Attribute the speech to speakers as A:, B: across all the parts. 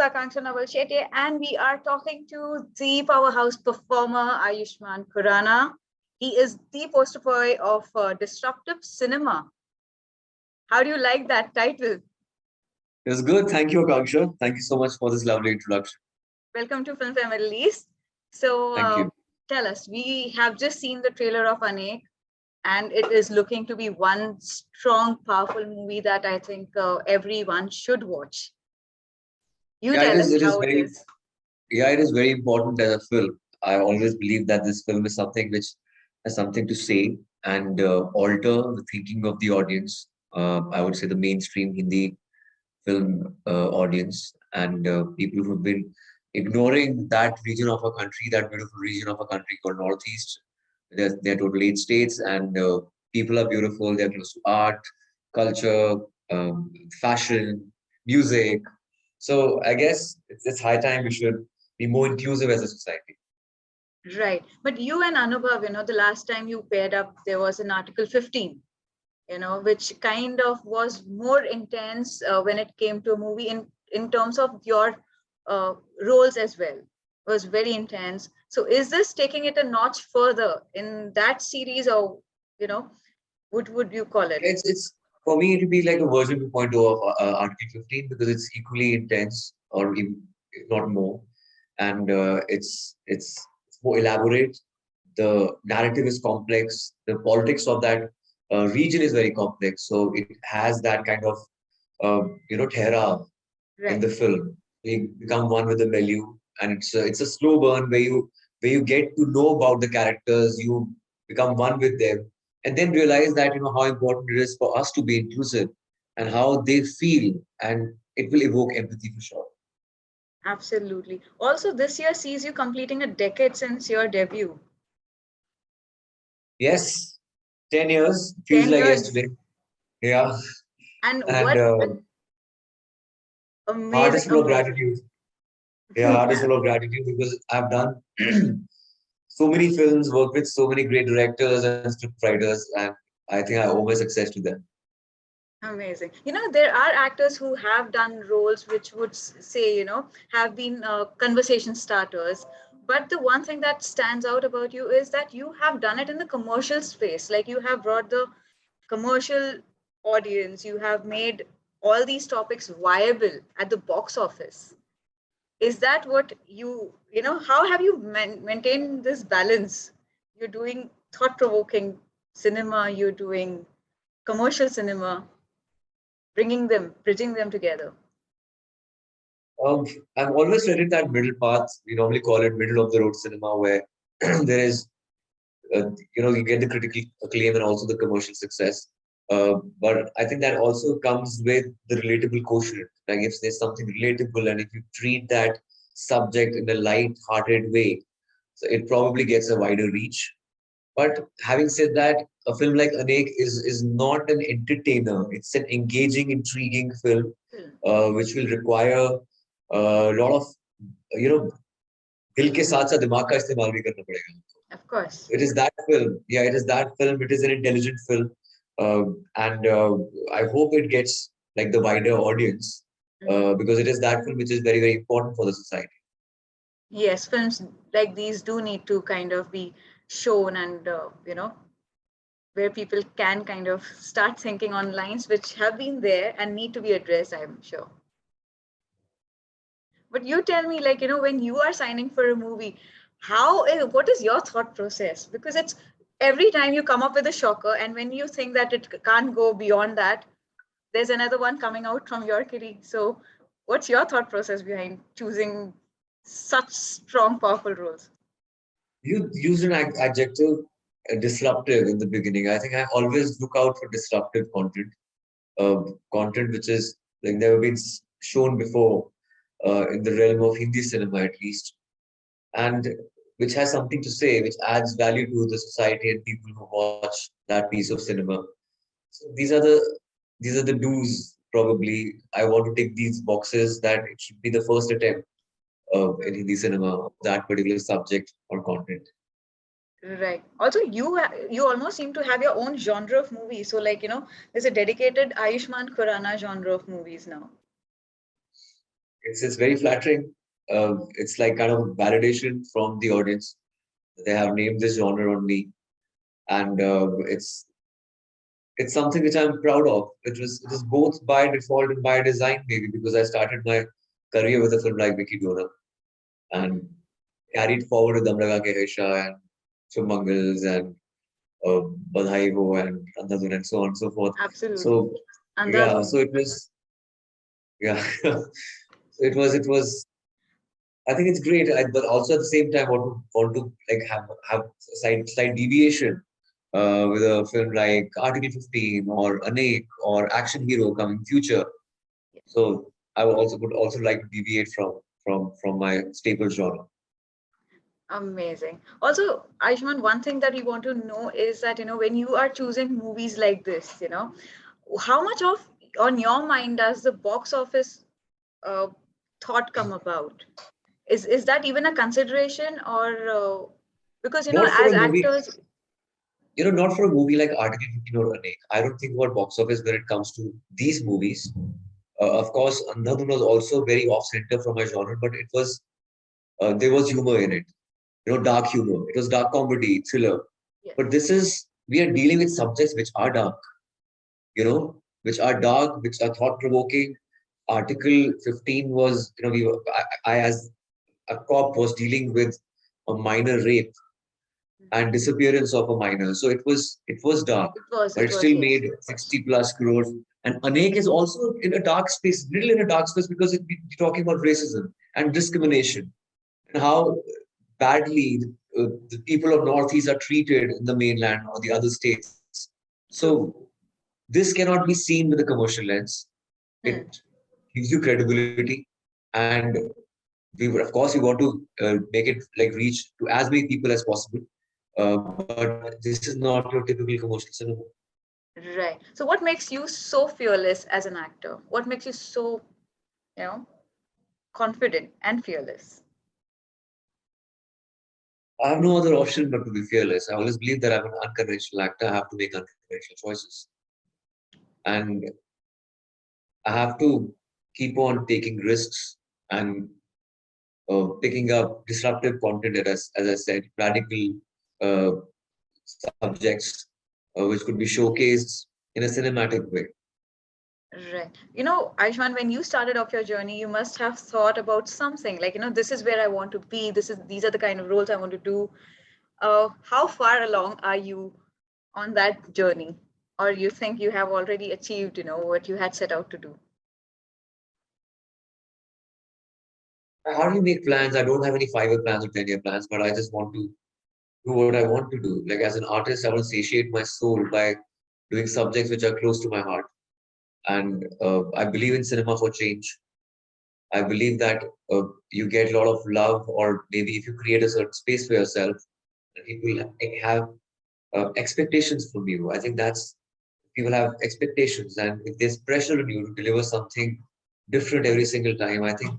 A: Aakanksha Naval-Shetye, and we are talking to the powerhouse performer Aayushmann Khurrana. He is the poster boy of Disruptive cinema. How do you like that title?
B: It's good. Thank you, Akanksha. Thank you so much for this lovely introduction.
A: Welcome to Filmfare Middle East. So
B: Thank you.
A: tell us, we have just seen the trailer of Anek, and it is looking to be one strong, powerful movie that I think everyone should watch. You tell us how it is.
B: Yeah, it is very important as a film. I always believe that this film is something which has something to say and alter the thinking of the audience. I would say the mainstream Hindi film audience and people who've been ignoring that region of our country, that beautiful region of our country called Northeast. They're totally 8 states, and people are beautiful. They're close to art, culture, fashion, music. So I guess it's high time we should be more inclusive as a society.
A: Right. But you and Anubhav, the last time you paired up, there was an Article 15, which kind of was more intense when it came to a movie in terms of your roles as well. It was very intense. So is this taking it a notch further in that series, or, what would you call it?
B: It's for me, it would be like a version 2.0 of Article 15 because it's equally intense, or even, if not more, and it's more elaborate. The narrative is complex. The politics of that region is very complex. So it has that kind of thera in the film. You become one with the milieu, and it's a slow burn where you get to know about the characters. You become one with them, and then realize that how important it is for us to be inclusive and how they feel, and it will evoke empathy for sure.
A: Absolutely. Also, this year sees you completing a decade since your debut.
B: Yes, 10 years feels
A: 10
B: like
A: years.
B: yesterday. Yeah,
A: And
B: and
A: what an
B: heart is
A: amazing,
B: full of
A: amazing.
B: gratitude. Yeah, heart is full of gratitude because I've done so many films, worked with so many great directors and script writers, and I think I owe my success to them.
A: Amazing. There are actors who have done roles which would say, have been conversation starters. But the one thing that stands out about you is that you have done it in the commercial space. Like, you have brought the commercial audience, you have made all these topics viable at the box office. Is that what how have you maintained this balance? You're doing thought-provoking cinema, you're doing commercial cinema, bridging them together.
B: Um, I've always studied that middle path. We normally call it middle of the road cinema, where there is, you get the critical acclaim and also the commercial success. But I think that also comes with the relatable quotient. Like if there's something relatable and if you treat that subject in a light-hearted way, so it probably gets a wider reach. But having said that, a film like Anek is not an entertainer. It's an engaging, intriguing film, which will require a lot of, दिल के साथ साथ दिमाग का इस्तेमाल भी करना पड़ेगा.
A: Of course.
B: It is that film. Yeah, it is that film. It is an intelligent film. And I hope it gets like the wider audience because it is that film which is very, very important for the society.
A: Yes, films like these do need to kind of be shown and, where people can kind of start thinking on lines which have been there and need to be addressed, I'm sure. But you tell me, like, when you are signing for a movie, what is your thought process? Because it's every time you come up with a shocker, and when you think that it can't go beyond that, there's another one coming out from your kitty. So what's your thought process behind choosing such strong, powerful roles?
B: You used an adjective disruptive in the beginning. I think I always look out for disruptive content which is like never been shown before in the realm of Hindi cinema at least, and which has something to say, which adds value to the society and people who watch that piece of cinema. So these are the do's probably. I want to tick these boxes that it should be the first attempt in Hindi cinema of that particular subject or content.
A: Right. Also, you almost seem to have your own genre of movies. So, there's a dedicated Aayushmann Khurrana genre of movies now.
B: it's very flattering. It's like kind of validation from the audience. They have named this genre on me, and it's something which I'm proud of. It was both by default and by design, maybe because I started my career with a film like Vicky Dona and carried forward with Dam Laga Ke Haisha and Chumangals and uh, Badhai Ho and Andhadhun and so on and so forth.
A: Absolutely.
B: So yeah,
A: Andhadhun.
B: so it was yeah, it was. I think it's great, but also at the same time, want to like have a slight deviation with a film like Article 15 or Anek or Action Hero coming future. So I would also like to deviate from my staple genre.
A: Amazing. Also, Aishman, one thing that we want to know is that, when you are choosing movies like this, how much of on your mind does the box office uh, thought come about? Is that even a consideration, or because
B: Not for
A: as
B: a movie,
A: actors?
B: not for a movie like Article 15 or Anek. I don't think about box office when it comes to these movies. Of course, Andhadhun was also very off center from my genre, but there was humor in it. Dark humor. It was dark comedy, thriller.
A: Yes.
B: But we are dealing with subjects which are dark, which are dark, which are thought provoking. Article 15 was, I as a cop was dealing with a minor rape and disappearance of a minor. So it was dark,
A: It was,
B: but
A: it
B: it
A: was,
B: still
A: yes.
B: made 60 plus crores. And Anek is also in a dark space, little in a dark space because we're talking about racism and discrimination and how badly the people of Northeast are treated in the mainland or the other states.
A: True.
B: So this cannot be seen with a commercial lens. It
A: Hmm.
B: gives you credibility, and of course, we want to make it like reach to as many people as possible. But this is not your typical commercial cinema.
A: Right. So, what makes you so fearless as an actor? What makes you so, you know, confident and fearless?
B: I have no other option but to be fearless. I always believe that I'm an unconventional actor. I have to make unconventional choices, and I have to keep on taking risks and picking up disruptive content, as I said, radical uh, subjects, which could be showcased in a cinematic way.
A: Right. Aishman, when you started off your journey, you must have thought about something like, this is where I want to be. These are the kind of roles I want to do. How far along are you on that journey? Or you think you have already achieved, what you had set out to do?
B: I hardly make plans. I don't have any 5 year plans or 10 year plans, but I just want to do what I want to do. Like as an artist, I want to satiate my soul by doing subjects which are close to my heart. And I believe in cinema for change. I believe that you get a lot of love, or maybe if you create a certain space for yourself, people have expectations from you. I think that's people have expectations, and if there's pressure on you to deliver something different every single time, I think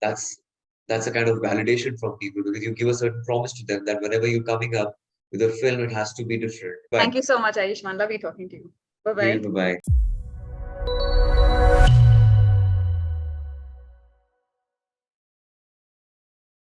B: that's that's a kind of validation from people because you give a certain promise to them that whenever you're coming up with a film, it has to be different.
A: Thank
B: Bye.
A: you so much, Ayushman. Lovely talking to you. Bye bye.
B: Bye bye.